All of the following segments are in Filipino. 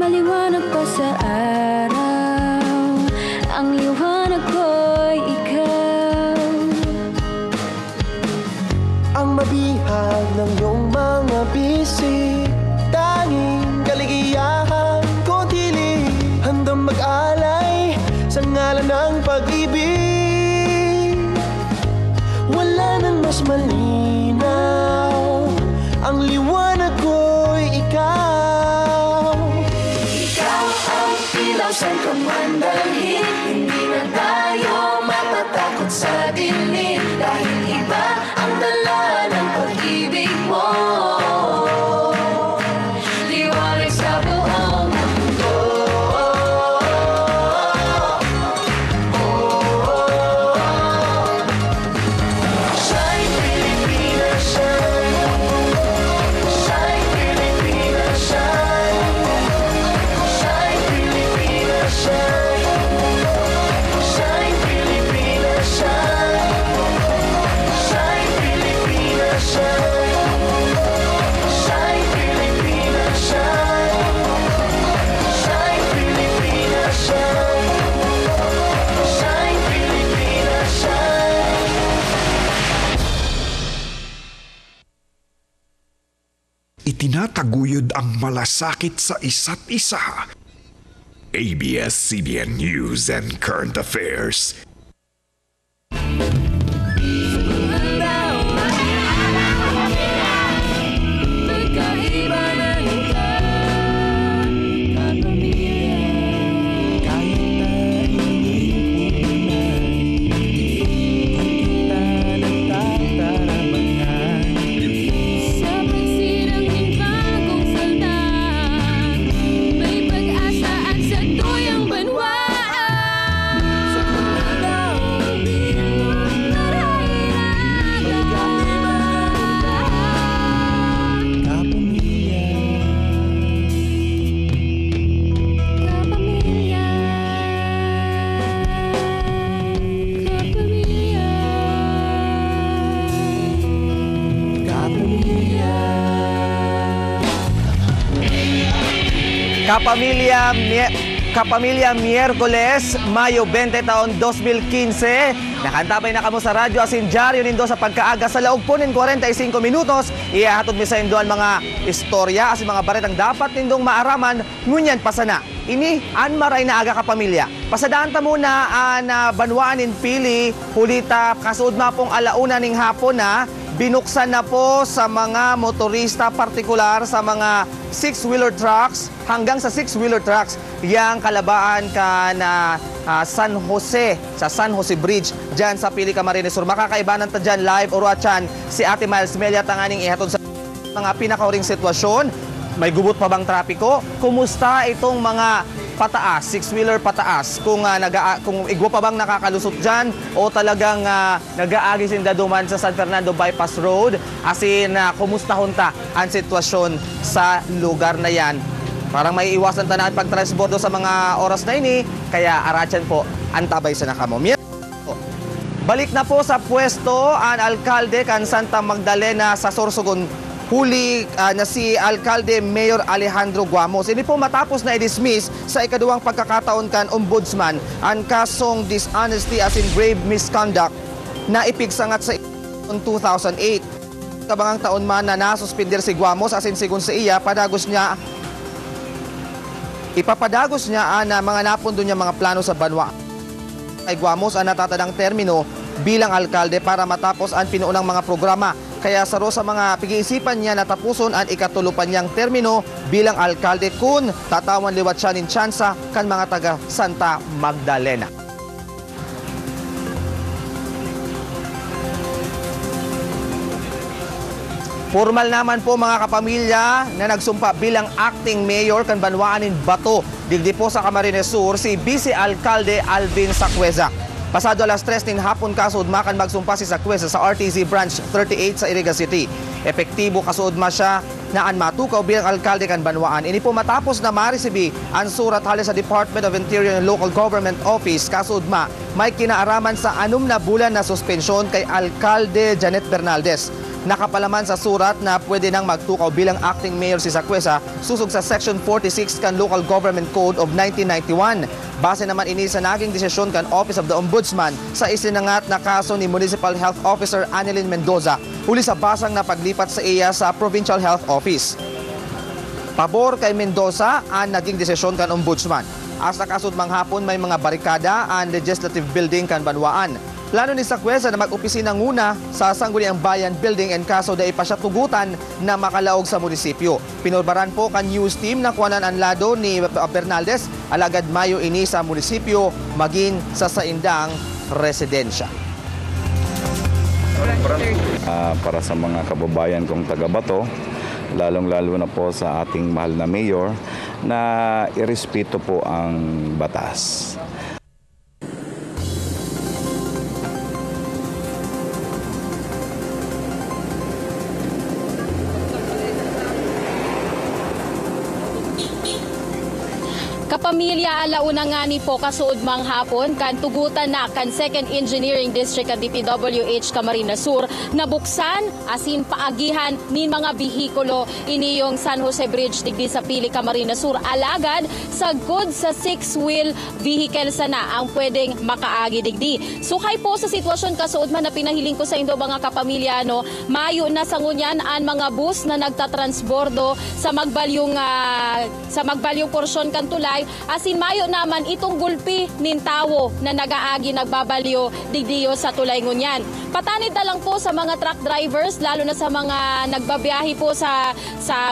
maliwanag pa sa araw, ang liwanag ko'y ikaw. Ang mabihag ng iyong mga bisig, tanging kaligayahan ko tili, handang mag-alay sa ngalan ng pag-ibig. Wala nang mas malinaw, ang liwanag ko'y ikaw. Ikaw ang ilaw saan ka man dalhin, hindi na tayo matatakot sa dilim, dahil iba ang dala ng pag-ibig mo. Liwanag sa buong mundo. Shine Pilipinas, shine. Shine Pilipinas, shine. Shine Pilipinas, shine. Shine Pilipinas, shine. Shine Pilipinas, shine. Shine Pilipinas, shine. Shine Pilipinas, shine. Shine Pilipinas, shine. Itinataguyod ang malasakit sa isa't isa. ABS-CBN News and Current Affairs. Sa pagsinang bagong salta, may pag-asaan sa tuyang banwaan. Sa kulagaw, Kapamilya. Kapamilya, Miyerkules, Mayo 20 taon 2015. Nakantabay na kamo sa radyo asin dyaryo nindo sa pagkaaga sa laog po nin 45 minutos. Ihahatod mi sa indo ang mga istorya asin mga baretang dapat nindong maaraman ngunyan pasana. Ini anmaray na aga kapamilya. Pasadaan ta muna na banwaan in pili hulita kasud mapong alauna ning hapon na binuksan na po sa mga motorista, partikular sa mga 6-wheeler trucks hanggang sa 6-wheeler trucks yang kalabaan ka na San Jose, sa San Jose Bridge dyan sa Pili Camarines Sur. Makakaibanan ta dyan live o ruatyan si Ate Miles Melia tanganing ihatod sa mga pinakauring sitwasyon. May gubot pa bang trapiko? Kumusta itong mga pataas, 6-wheeler pataas, kung igwa pa bang nakakalusot dyan o talagang nag-aagi sinda duman sa San Fernando Bypass Road, asin kumusta hunta ang sitwasyon sa lugar na yan. Parang may iwasan tanaan pagtransbordo sa mga oras na ini, kaya aratyan po antabay sa nakamo. Balik na po sa pwesto ang alkalde kan Santa Magdalena sa Sorsogon. Huli na si Alkalde Mayor Alejandro Guamos. Ini po matapos na i-dismiss sa ikaduwang pagkakataon kan ombudsman ang kasong dishonesty as in grave misconduct na ipigsangat sa 2008. Kabangang taon man na nasuspindir si Guamos asin sigun sa iya, ipapadagos niya na mga napundo niya mga plano sa banwa. Kay Guamos ang natatadang termino bilang alkalde para matapos ang pinuunang mga programa. Kaya saro sa mga pag-iisipan niya natapuson ang ikatulupan niyang termino bilang alkalde kun tatawan liwat siya nin tsansa kan mga taga Santa Magdalena. Formal naman po mga kapamilya na nagsumpa bilang acting mayor kan Banwaanin Bato, digdi po sa Camarines Sur si Vice Alkalde Alvin Sacueza. Pasado alas 3 nin hapon kasud makan magsumpa si Sacueza sa RTC Branch 38 sa Iriga City. Epektibo kasud siya na an matukaw bilang alkalde kan Banwaan. Ini po matapos na maresibi ang surat halis sa Department of Interior and Local Government Office kasud may kinaaraman sa 6 na bulan na suspensyon kay Alkalde Janet Bernaldez. Nakapalaman sa surat na pwede nang magtukaw bilang acting mayor si Sacuesa susog sa Section 46 kan Local Government Code of 1991. Base naman ini sa naging desisyon kan Office of the Ombudsman sa isinangat na kaso ni Municipal Health Officer Annelyn Mendoza huli sa basang na paglipat sa iya sa Provincial Health Office. Pabor kay Mendoza ang naging desisyon kan Ombudsman. Hasta kasud manghapon may mga barikada ang Legislative Building kan Banwaan. Plano ni Sacuesa na mag-opisina nguna sa Sangguniang Bayan Building and kaso da ipa siya tugutan na makalaog sa munisipyo. Pinurbaran po kan news team na kuwanan ang lado ni Bernaldez alagad Mayo ini sa munisipyo maging sa saindang residensya. Para sa mga kababayan kong taga-Bato, lalong-lalo na po sa ating mahal na mayor na irespeto po ang batas. Kapamilya alauna nga ni po kasuod manghapon kan tugutan na kan 2nd Engineering District kan DPWH Camarines Sur nabuksan asin paagihan nin mga bihikulo ini yung San Jose Bridge digdi sa Pili Camarines Sur alagad sagod sa 6-wheel vehicle sana ang pwedeng makaagi digdi. Sukay po sa sitwasyon kasuod man na pinahiling ko sa indo mga kapamilya no, mayo na sa ngunyan ang mga bus na nagtatransbordo sa magbalyong porsyon kan tulay asin mayo naman itong gulpi nin tawo na nagaagi nagbabalyo digdiyo sa tulay ngunyan. Patanid na lang po sa mga truck drivers lalo na sa mga nagbabiyahe po sa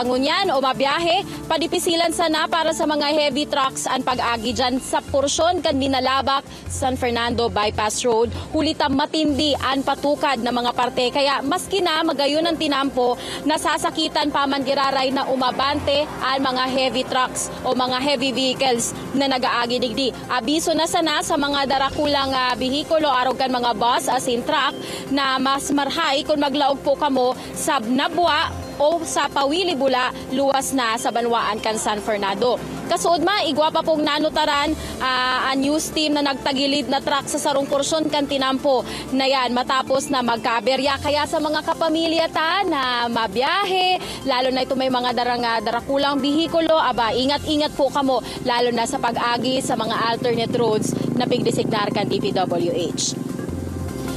ngunyan o mabiyahe padipisilan sana para sa mga heavy trucks ang pag-agi dyan sa porsyon kan Dinalabak San Fernando Bypass Road hulitam matindi ang patukad na mga parte kaya maski na magayon ang tinampo nasasakitan pa man giraray na umabante ang mga heavy trucks o mga heavy vehicles na nagaagi digdi. Abiso na sana sa mga darakulang bihikulo arog kan mga bus asin truck na mas marhay kung maglaog po kamo sa Nabwa o sa Pawili-Bula luwas na sa Banwaan kan San Fernando. Kasuod igwa pa pong nanutaran ang news team na nagtagilid na truck sa sarong porsyon kan tinampo na yan matapos na magkaberya. Kaya sa mga kapamilya ta na mabiyahe, lalo na ito may mga darakulang bihikulo, ingat-ingat po kamo lalo na sa pag-agi sa mga alternate roads na pigdesignar kan DPWH.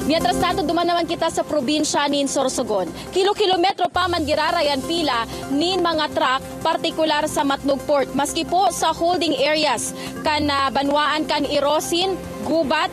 Mientras tanto, duman naman kita sa probinsya nin Sorsogon. Kilo-kilometro pa man girarayan pila nin mga truck, partikular sa Matnog Port. Maski po sa holding areas, kan Banwaan kan Irosin, Gubat,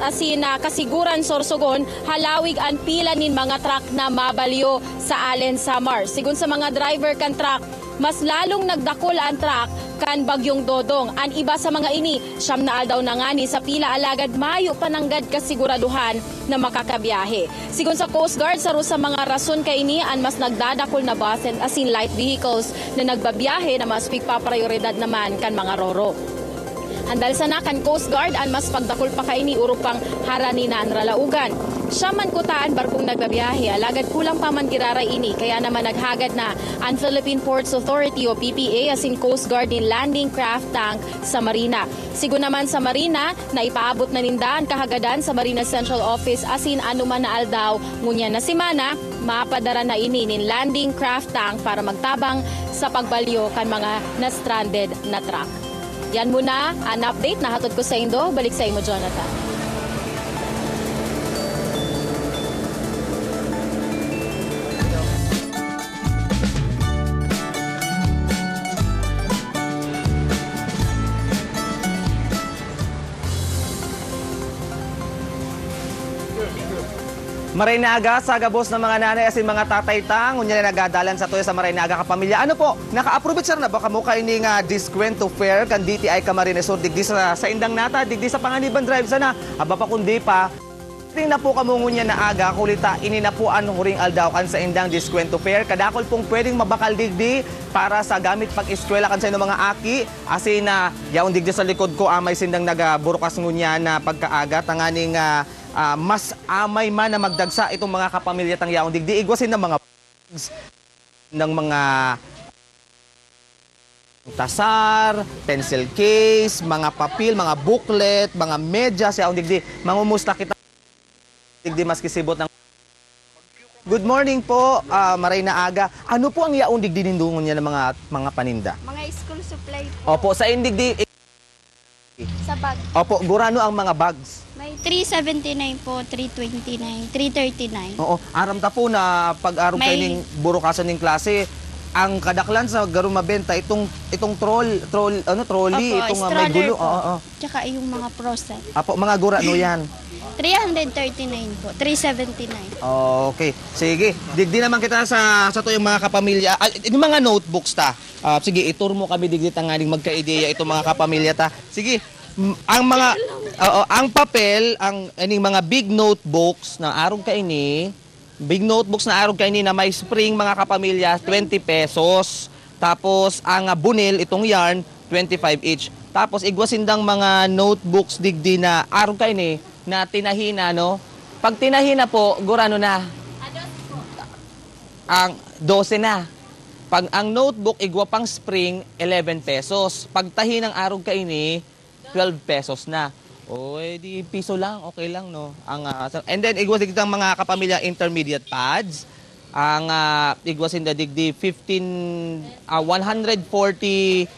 asin Kasiguran, Sorsogon, halawig ang pila nin mga truck na mabalyo sa Allen Samar. Sigun sa mga driver kan truck, mas lalong nagdakol ang truck kan Bagyong Dodong. Ang iba sa mga ini, siyam na aldaw na nga ni sa pila alagad mayo pananggad kasiguraduhan na makakabiyahe. Sigun sa Coast Guard, sa mga rason kay ini ang mas nagdadakol na bus and asin light vehicles na nagbabiyahe na mas pigpaprioridad naman kan mga roro. Andal sana kan Coast Guard ang mas pagdakol pa kaini urupang harani na ang ralaugan. Siya man kutaan barkong nagbabiyahe, alagad kulang pa man giraray ini, kaya naman naghagad na ang Philippine Ports Authority o PPA asin Coast Guard in landing craft tank sa Marina. Sigun naman sa Marina, na ipaabot na nindaan kahagadan sa Marina Central Office asin anuman na aldaw ngunya na simana, mapadara na ini nin landing craft tank para magtabang sa pagbalyo kan mga na-stranded na truck. Yan muna ang update na hatod ko sa Indo. Balik sa imo, Jonathan. Marinaga sa gabos ng mga nanay asin mga tatay tang unya na nagadalan sa tuya sa Marinaga kapamilya. Ano po, naka-approve sir na ba kamo kay ning diskwento fair kan DTI Camarines Sur digdi sa indang nata digdi sa Panganiban Drive sana. Aba pa kundi pa ting na po kamo ngunya na aga kulita ini na po ang huring aldaw kan sa indang diskwento fair kadakol pong pwedeng mabakal digdi para sa gamit pag-eskwela kan sa inyo mga aki asin na yaon digdi sa likod ko amay sindang nagaburukas ngunya na pagkaaga tanganing mas amay man na magdagsa itong mga kapamilya tang yaong digdi igwasin ng mga tasar, pencil case, mga papel, mga booklet, mga medyas yaong digdi mangumusta kita digdi mas kisibot ng Good morning po, Maray na aga. Ano po ang yaong digdi nindungon niya ng mga paninda? Mga school supply po. Opo, sa indigdi. Sa bag. Opo, gurano ang mga bags. May 379 po, 329, 339. Oo, aram ta po na pag-arom kayo May- ng burukasan ng klase, ang kadaklan sa garo mabenta itong trolley, Opo, itong may stroller gulo. po. Oo. Tsaka yung mga process. Apo, mga gurano yan. 339 po, 379. Okay. Sige. Digdi naman kita sa to yung mga kapamilya. Yung mga notebooks ta. Sige, itur mo kami digdi tangaling magka-ideya itong mga kapamilya ta. Sige. Ang mga ang papel, ang aning mga big notebooks na arog kaini, big notebooks na arog kaini na may spring mga kapamilya, 20 pesos. Tapos ang bunil itong yarn, 25 each. Tapos igwasindang mga notebooks digdi na arog kaini na tinahina, no? Pag tinahina po, gurano na? Ang 12 na. Pag ang notebook, igwa pang spring, 11 pesos. Pag tahinang arog kaini, 12 pesos na. O, di piso lang, okay lang, no? And then, igwas digdang mga kapamilya intermediate pads. Ang igwasin da digdi 140,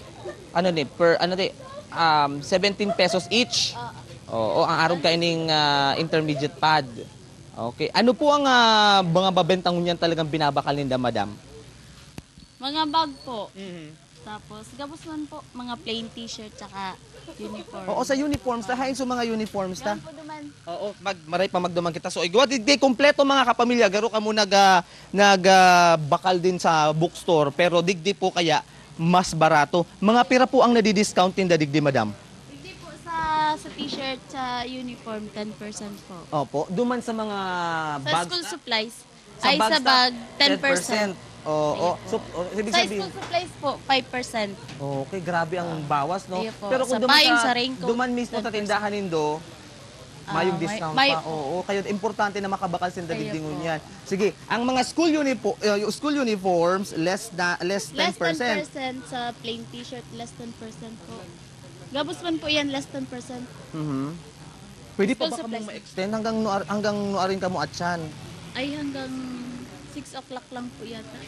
per, 17 pesos each. Oo, ang arog kaining intermediate pad. Okay. Ano po ang mga babentang niyan talagang binabakal ninda, madam? Mga bag po. Tapos, gabos man po, mga plain t-shirt tsaka uniform. Oo, sa uniforms, tahain sa mga uniforms ta. Yan po duman. Oo, maray pa magduman kita. So, igwa, di kompleto mga kapamilya. Garo ka mo bakal din sa bookstore, pero digdi po kaya mas barato. Mga pira po ang nadi-discount din digdi, madam? Hindi po sa t-shirt, sa uniform, 10% po. Opo, duman sa mga Sa bags. school supplies, Sa ay bags sa ta, bag, 10%. Oo, so, ibig Sa sabihin, school supplies po, 5%. okay, grabe ang bawas, no? Ayun po. Pero kung Sa payong, sa raincoat, duman mismo sa 10%. tindahan nindo, mayong discount may- pa. Oo, kaya importante na makabakal sa digdingon po. yan. Sige, ang mga school uniforms, less 10%. Less 10% sa plain t-shirt, less 10% po. Gabos man po yan, less 10%. Mhm. Pwede pa School ba kamong supplies. ma-extend hanggang nuarin ka mo at yan? Ay hanggang 6 o'clock lang po yata.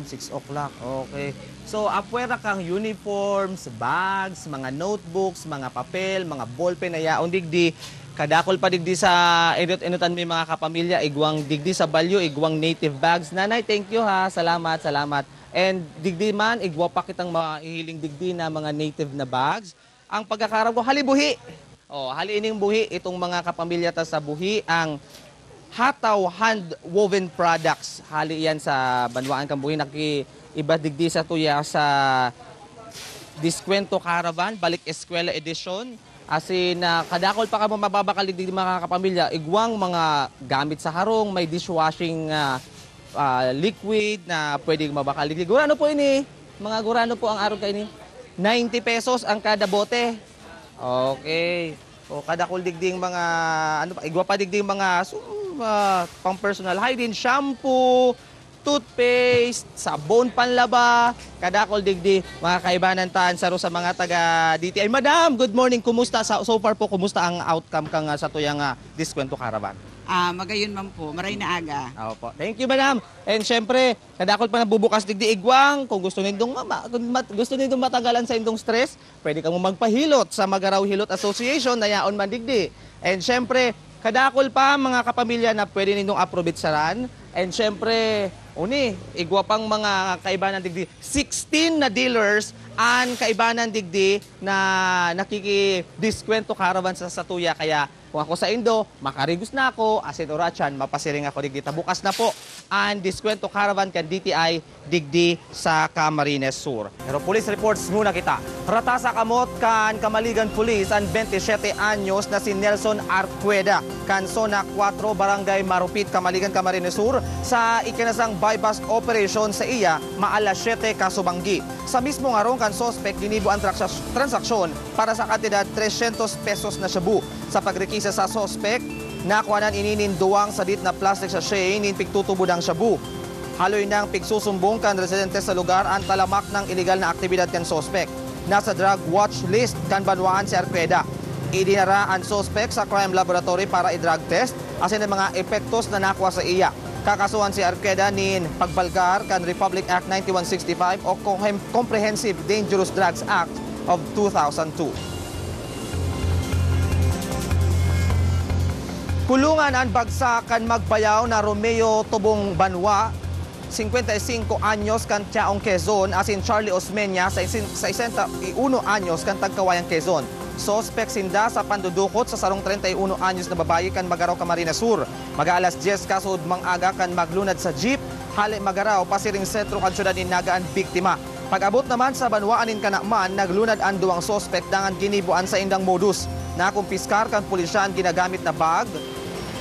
6 o'clock. Okay. So, apwera kang uniforms, bags, mga notebooks, mga papel, mga ballpen na yaon digdi. Kadakol pa digdi sa inutan may mga kapamilya, igwang digdi sa balyo, igwang native bags. Nanay, thank you ha. Salamat, salamat. And digdi man, igwa pa kitang mahihiling digdi na mga native na bags. Ang pagkakarap ko, halibuhi. Haliining buhi, itong mga kapamilya ta sa buhi, ang Hataw hand-woven products. Hali yan sa Banwaan Kambuhi. Iba digdi sa tuya sa Diskwento Caravan, Balik Eskwela Edition. Asin kadakol pa ka mo mababakal digdi mga kapamilya. Igwang mga gamit sa harong, may dishwashing liquid na pwedeng mabakal digdi. Gurano po ini? Mga gurano po ang araw kayo ini? 90 pesos ang kada bote. Okay. O kadakol digding mga igwa pa digding mga pang personal hygiene, shampoo, toothpaste, sabon panlaba, kadakol digdi mga kaibanan taan saro sa mga taga DTI. Madam, good morning. Kumusta so far po kumusta ang outcome kang sa tuyang Diskwento Caravan? Magayon man po, maray na aga. Opo. Thank you, madam. And syempre, kadakol pa nabubukas digdi igwang. Kung gusto nindong matagalan sa indong stress, pwede kang magpahilot sa Magaraw Hilot Association na yaon man digdi. And syempre, kadakol pa mga kapamilya na pwede nindong aprobitsaran. And syempre, igwa pang mga kaibanan digdi. 16 na dealers ang kaibanan digdi na nakiki-Diskwento Caravan sa Satuya. Kaya kung ako sa Indo, makarigos na ako, asin orachan, mapasiring ako digdi. Bukas na po ang Diskwento Caravan kan DTI digdi sa Camarines Sur. Pero police reports muna kita. Rata sa kamot kan Kamaligan Police ang 27 anyos na si Nelson Arqueda, kan Zona 4, Barangay Marupit, Kamaligan, Camarines Sur, sa ikinasang bypass operation sa iya, maalas 7 Kasubanggi. Sa mismong arong kan sospek, ginibo ang transaksyon para sa kantidad 300 pesos na shabu. Sa pagrekisa sa sospek, nakuhanan ininin duwang sadit na plastic sachet nin pigtutubod ang shabu. Haloy ng pigsusumbong kan residente sa lugar ang talamak ng iligal na aktibidad kan sospek. Nasa drug watch list kan Banwaan si Arqueda. Idinara ang sospek sa crime laboratory para i-drug test asin ang mga epektos na nakuha sa iya. Kakasuhan si Arqueda nin pagbalgar kan Republic Act 9165 o Comprehensive Dangerous Drugs Act of 2002. Kulungan ang bagsakan magbayaw na Romeo Tobong Banwa, 55 anyos kan Tiaong Quezon, asin Charlie Osmeña, 61 anyos kan Tagkawayang Quezon. Sospek sinda sa pandudukot sa sarong 31 anyos na babae kan Magaraw, Camarines Sur. Mag-alas 10 kasud mang aga kan maglunad sa jeep, hali Magaraw pasiring sentro kan syudad ni Naga ang biktima. Pag-abot naman sa Banwaan in Kanakman, naglunad ang duwang sospek dangan ginibuan sa indang modus. Nakumpiskar kan pulisyan ginagamit na bag.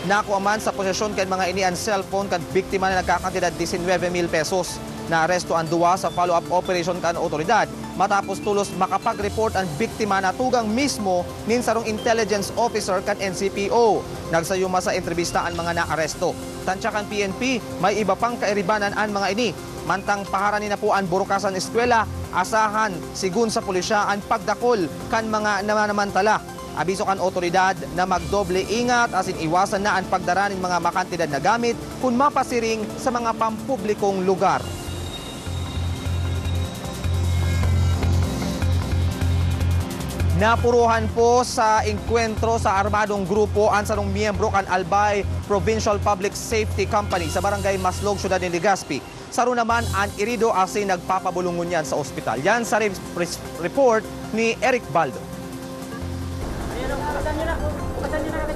Nakuha man sa posesyon kan mga ini ang cellphone kan biktima na nagkakantidad 19,000 pesos. Naaresto ang duwa sa follow-up operation kan otoridad. Matapos tulos makapag-report ang biktima na tugang mismo nin sarong intelligence officer kan NCPO. Nagsayuma sa entrevista ang mga naaresto. Tansya kan PNP, may iba pang kairibanan ang mga ini. Mantang paharanin na po ang burukasan eskwela, asahan sigun sa pulisya ang pagdakol kan mga namanamantala. Abiso kan otoridad na magdoble ingat asin iwasan na ang pagdara ng mga makantidad na gamit kung mapasiring sa mga pampublikong lugar. Napuruhan po sa engkwentro sa armadong grupo ang sarong miyembro kan Albay Provincial Public Safety Company sa barangay Maslog, Syudad ni Legazpi. Saro naman ang irido asin nagpapabulungon yan sa ospital. Yan sa report ni Eric Baldo.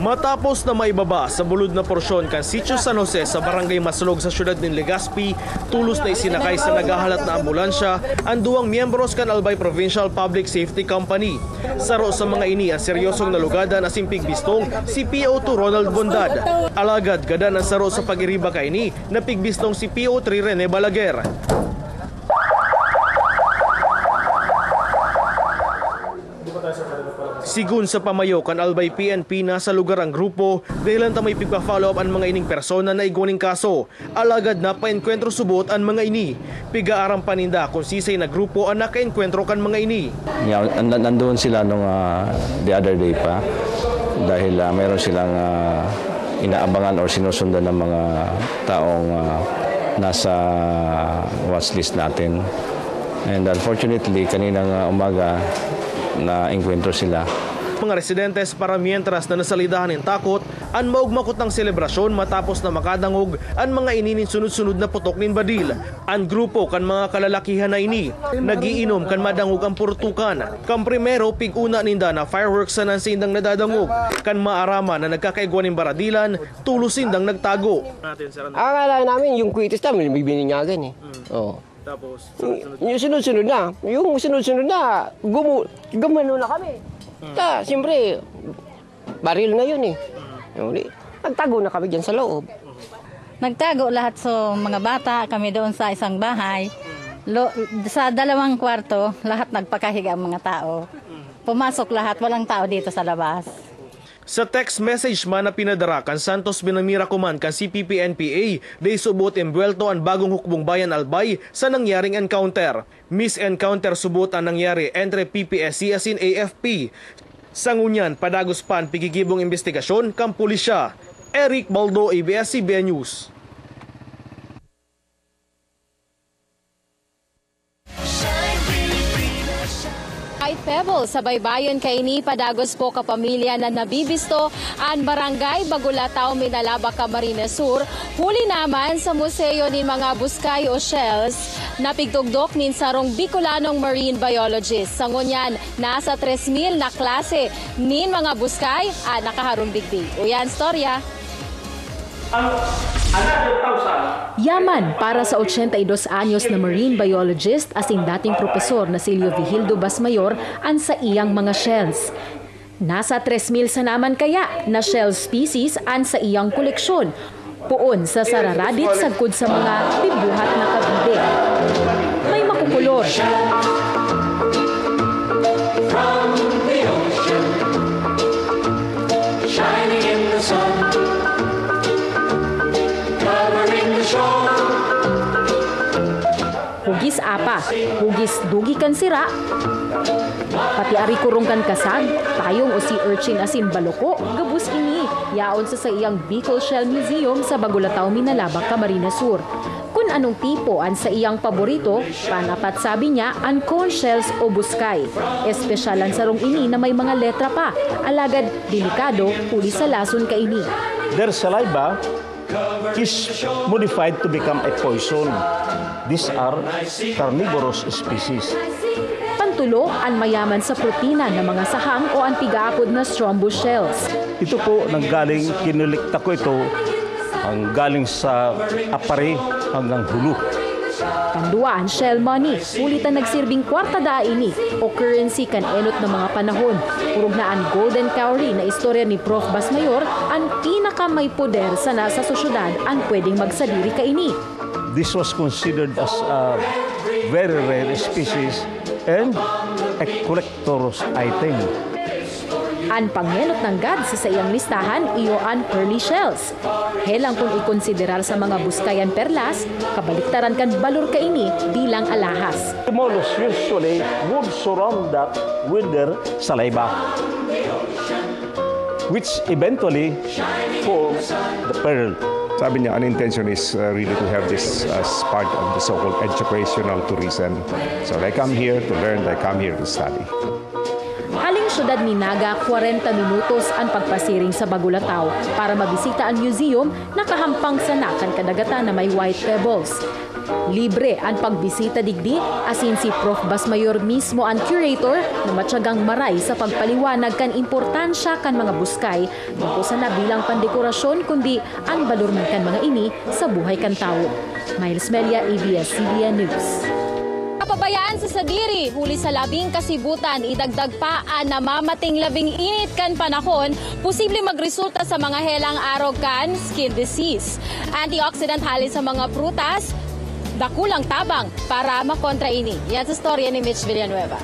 Matapos na maibaba sa bulod na porsyon kan Sitio San Jose sa barangay Maslog sa syudad ng Legazpi, tulos na isinakay sa nagahalat na ambulansya ang duwang miyembros kan Albay Provincial Public Safety Company. Saro sa mga ini ang seryosong nalugadan asin pigbistong si PO2 Ronald Bondad. Alagad gadan ang saro sa pag-iriba kaini na pigbistong si PO3 Rene Balaguer. Sigun sa pamayo kan Albay PNP na sa lugar ang grupo dahilan ta may pigpa-follow up ang mga ining persona na iguning kaso. Alagad na pa-enkwentro subot ang mga ini. Pigaaram paninda kung sisay na grupo ang naka-enkwentro kan mga ini. Yeah, nandoon sila nung the other day pa dahil mayroon silang inaabangan or sinusundan ng mga taong nasa watchlist natin. And unfortunately, kaninang umaga na engkwentro sila. Mga residentes para mientras na nasalidahan ng takot, ang maugmakot ng selebrasyon matapos na makadangog ang mga ininin sunod-sunod na putok nin badil. Ang grupo kan mga kalalakihan na ini, nagiinom kan madangog ang purtukan. Kan primero, pig-una ninda na fireworks sa nansindang nadadangog. Kan maarama na nagkakaigwa ng baradilan, tulos sindang nagtago. Akala namin yung kwitis namin, may bininyagan eh. Oo. Tapos, yung sunod-sunod na, gumano na kami. Siyempre, baril na yun eh. Nagtago na kami dyan sa loob. Nagtago lahat sa mga bata, kami doon sa isang bahay. Sa 2 kwarto, lahat nagpakahiga ang mga tao. Pumasok lahat, walang tao dito sa labas. Sa text message man na pinadara kan Santos Binamira Kuman kan CPP-NPA, day subot embwelto ang bagong hukbong bayan Albay sa nangyaring encounter. Mis-encounter subot ang nangyari entre PPSC asin AFP. Sa ngunyan, padagos pan pigigibong investigasyon kan pulisya. Eric Baldo, ABS-CBN News. White Pebble sa baybayon kaini padagos po ka pamilya na nabibisto ang barangay Bagulataw, Minalaba, Camarines Sur. Huli naman sa museo ni mga buskay o shells na pigtugdok nin sarong Bicolanong marine biologist. Sa ngunyan, nasa 3,000 na klase nin mga buskay nakaharong digdig. Uyan, storya. Yaman para sa 82 anyos na marine biologist asing dating propesor na Silio Vigildo Basmayor ang sa iyang mga shells. Nasa 3,000 sa naman kaya na shell species ang sa iyang koleksyon. Puon sa sararadit sagkod sa mga bibuhat na kabide. May makukulor. From the ocean, shining in the sun. Hugis apa, hugis dugi kan sira. Pati ari kurungkan kasag, tayong o si urchin asin baloko, gabus ini, yaon sa iyang Bicol Shell Museum sa Bagulataw, Minalabak, Camarines Sur. Kung anong tipo ang sa iyang paborito, panapat sabi niya ang conch shells o buskay. Espesyalan sarong ini na may mga letra pa, alagad delikado, huli sa lason ka ini. Their saliva is modified to become a poison. These are carnivorous species. Pantulo, ang mayaman sa protina ng mga sahang o ang tigaapod na strombus shells. Ito po nanggaling, kinulikta ko ito, ang galing sa apare hanggang hulo. Kanduan, shell money, ulitan nagsirbing kwartada ini o currency kan enot ng mga panahon. Urog na ang golden cowrie na istorya ni Prof. Basmayor ang pinaka may poder sa nasa sosyedad ang pwedeng magsadiri ka ini. This was considered as a very rare species and a collector's item. Ang pangenot ng God sa iyang listahan iyo ang pearly shells. Helang kung ikonsiderar sa mga buskayan perlas, kabaliktaran kan balor ka ini bilang alahas. The mollusks usually would surround that with their saliva, which eventually forms the pearl. Sabi niya, an intention is really to have this as part of the so-called educational tourism. So they come here to learn, they come here to study. Haling syudad ni Naga, 40 minutos ang pagpasiring sa Bagulataw para mabisita ang museum na kahampang sa nakan kadagatan na may white pebbles. Libre ang pagbisita digdi, asin si Prof. Basmayor mismo ang curator na matyagang maray sa pagpaliwanag kan importansya kan mga buskay, dito sa nabilang pandekorasyon kundi ang balor man kan mga ini sa buhay kan tao. Miles Melia, ABS-CBN News. Kapabayaan sa sadiri, huli sa labing kasibutan, idagdag pa ang namamating labing init kan panahon, posible magresulta sa mga helang araw kan skin disease. Antioxidant halin sa mga prutas, dakulang tabang para makontra ini. Yan sa storya ni Mitch Villanueva.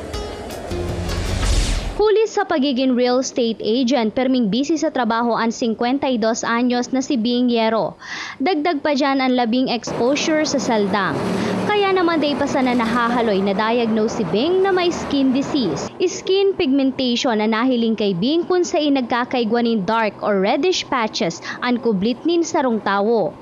Huli sa pagiging real estate agent, perming busy sa trabaho ang 52 anyos na si Bing Yero. Dagdag pa dyan ang labing exposure sa saldang. Kaya naman day pa sana nahahaloy na diagnose si Bing na may skin disease. Skin pigmentation na nahiling kay Bing kung saan nagkakaigwanin dark or reddish patches ang kublit nin sarong tawo.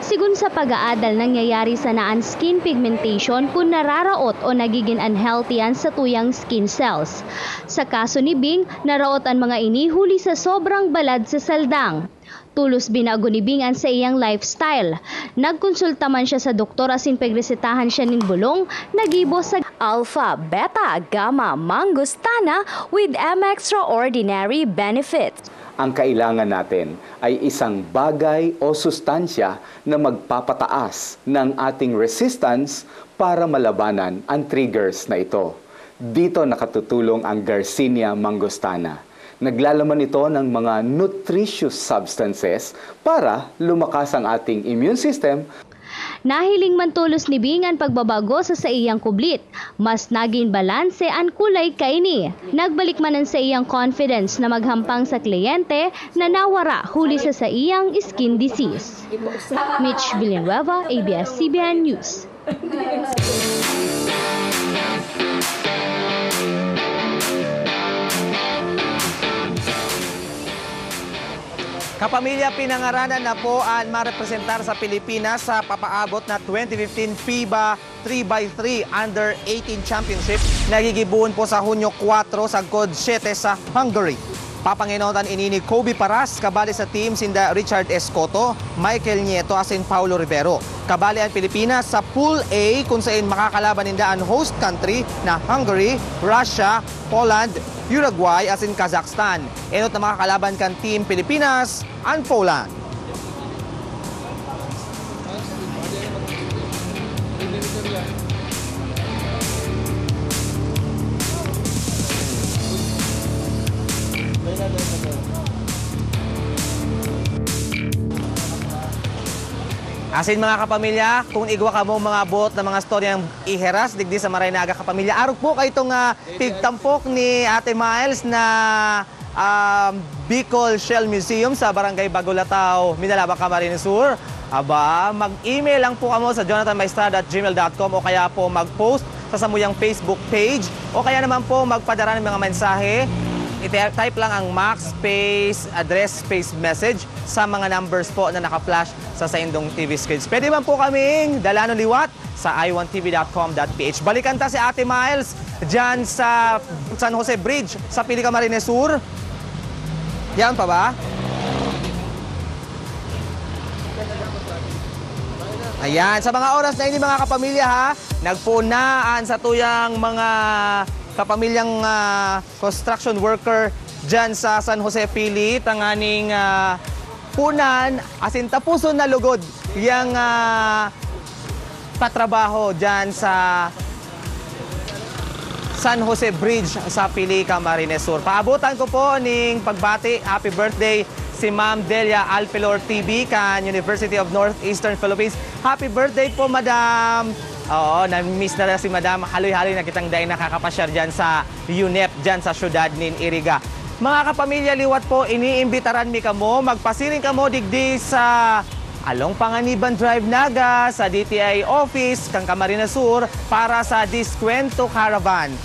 Sigun sa pag-aadal, nangyayari sa naan skin pigmentation kung nararaot o nagiging unhealthy an sa tuyang skin cells. Sa kaso ni Bing, naraot ang mga ini huli sa sobrang balad sa saldang. Tulos binago ni Bing ang sa iyang lifestyle. Nagkonsulta man siya sa doktor asin pagresetahan siya nin bulong, nagibo sa Alpha, Beta, Gamma, Mangostana with extraordinary benefits. Ang kailangan natin ay isang bagay o sustansya na magpapataas ng ating resistance para malabanan ang triggers na ito. Dito nakatutulong ang Garcinia mangostana. Naglalaman ito ng mga nutritious substances para lumakas ang ating immune system. Nahiling man tulos ni Bing ang pagbabago sa iyang kublit. Mas naging balanse ang kulay kaini. Nagbalik man ang sa iyang confidence na maghampang sa kliyente na nawara huli sa iyang skin disease. Mitch Villanueva, ABS-CBN News. Kapamilya, pinangaranan na po ang marepresentar sa Pilipinas sa papaabot na 2015 FIBA 3x3 Under 18 Championship. Nagigibuon po sa Hunyo 4 sa God 7 sa Hungary. Papanginotan ini ni Kobe Paras, kabali sa team sinda Richard Escoto, Michael Nieto asin Paulo Rivero. Kabali ang Pilipinas sa Pool A kung saan makakalaban ninda ang host country na Hungary, Russia, Poland, Uruguay asin Kazakhstan. Enot na makakalaban kan team Pilipinas and Poland. Asin mga kapamilya, kung igwa ka mo mga bot na mga storyang iheras, digdi sa Maraynaga kapamilya. Arog po kayo itong pigtampok ni Ate Miles na Bicol Shell Museum sa Barangay Bagulataw, Minalabak, Camarines Sur. Aba, mag-email lang po kamo sa jonathanmaestrada@gmail.com o kaya po mag-post sa Samuyang Facebook page o kaya naman po magpadala ng mga mensahe. I-type lang ang Max space address space message sa mga numbers po na naka-flash sa Saindong TV screens. Pwede man po kaming dala ng liwat sa i1tv.com.ph. Balikan ta si Ate Miles dyan sa San Jose Bridge sa Pili Camarines Sur. Yan pa ba? Ayan, sa mga oras na ini mga kapamilya ha, nagpunaan sa tuyang mga kapamilyang construction worker dyan sa San Jose Pili, tanganing punan, asin tapuson na lugod yung patrabaho dyan sa San Jose Bridge sa Pili Camarines Sur. Paabutan ko po ning pagbati, happy birthday si Ma'am Delia Alpelor TV kan University of Northeastern Philippines. Happy birthday po, Madam! Oo, na-miss na si Madam. Haloy-haloy na kitang dahil nakakapasyar dyan sa UNEP, dyan sa syudad nin Iriga. Mga kapamilya liwat po, iniimbitaran mi kamo, magpasiring kamo digdi sa Along Panganiban Drive Naga, sa DTI Office, kang Camarines Sur, para sa Diskwento Caravan.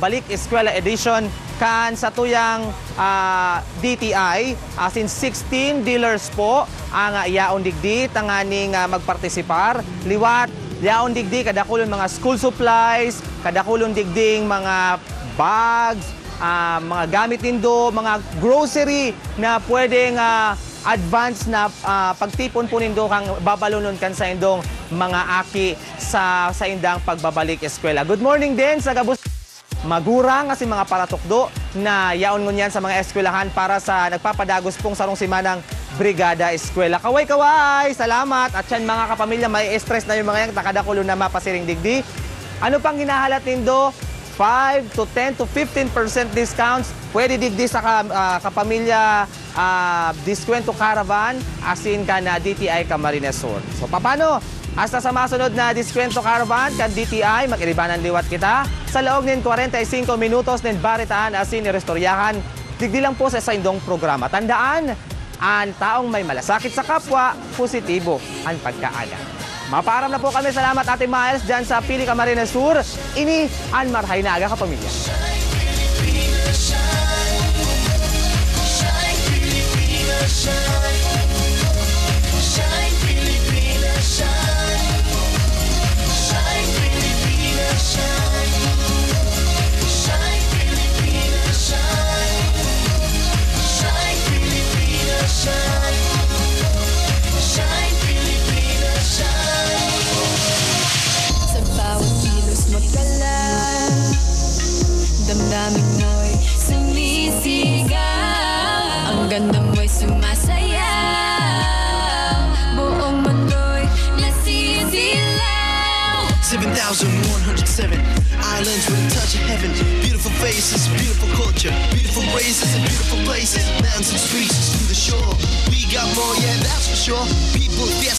Balik Eskwela Edition kan sa tuyang DTI, since 16 dealers po ang yaon digdi, tanganing magpartisipar. Liwat, yaon digdi, kadakulon mga school supplies, kadakulon digding mga bags, mga gamit nindo, mga grocery na pwedeng advance na pagtipon po nindo kang babalonon kan sa indong mga aki sa indang pagbabalik eskwela. Good morning din sa gabus magurang kasi mga paratukdo na yaon ngunyan sa mga eskwelahan para sa nagpapadagos pong sarong simanang Brigada Eskwela. Kaway-kaway! Salamat! At yan mga kapamilya, may stress na yung mga yang takadakulo na mapasiring digdi. Ano pang hinahalat nindo? 5 to 10 to 15% discounts. Pwede digdi sa kapamilya Diskwento Caravan asin ka na DTI Camarines Sur. So paano? Hasta sa masunod na Diskwento Caravan kan DTI, mag-iribanan liwat kita. Sa loob nin 45 minutos nin baritaan asin irestoryahan. Digdi lang po sa indong programa. Tandaan, ang taong may malasakit sa kapwa, positibo ang pagkaaga. Maparam na po kami. Salamat Ate Miles dyan sa Pili Camarines Sur. Ini ang Marhay na Aga Kapamilya. Damdamin mo'y sumisigaw, ang ganda mo'y sumasayaw, buong mundo'y nasisilaw. 7,107 islands with a touch of heaven. Beautiful faces, beautiful culture, beautiful races and beautiful places. Mountains and streets to the shore. We got more, yeah, that's for sure. People, yes.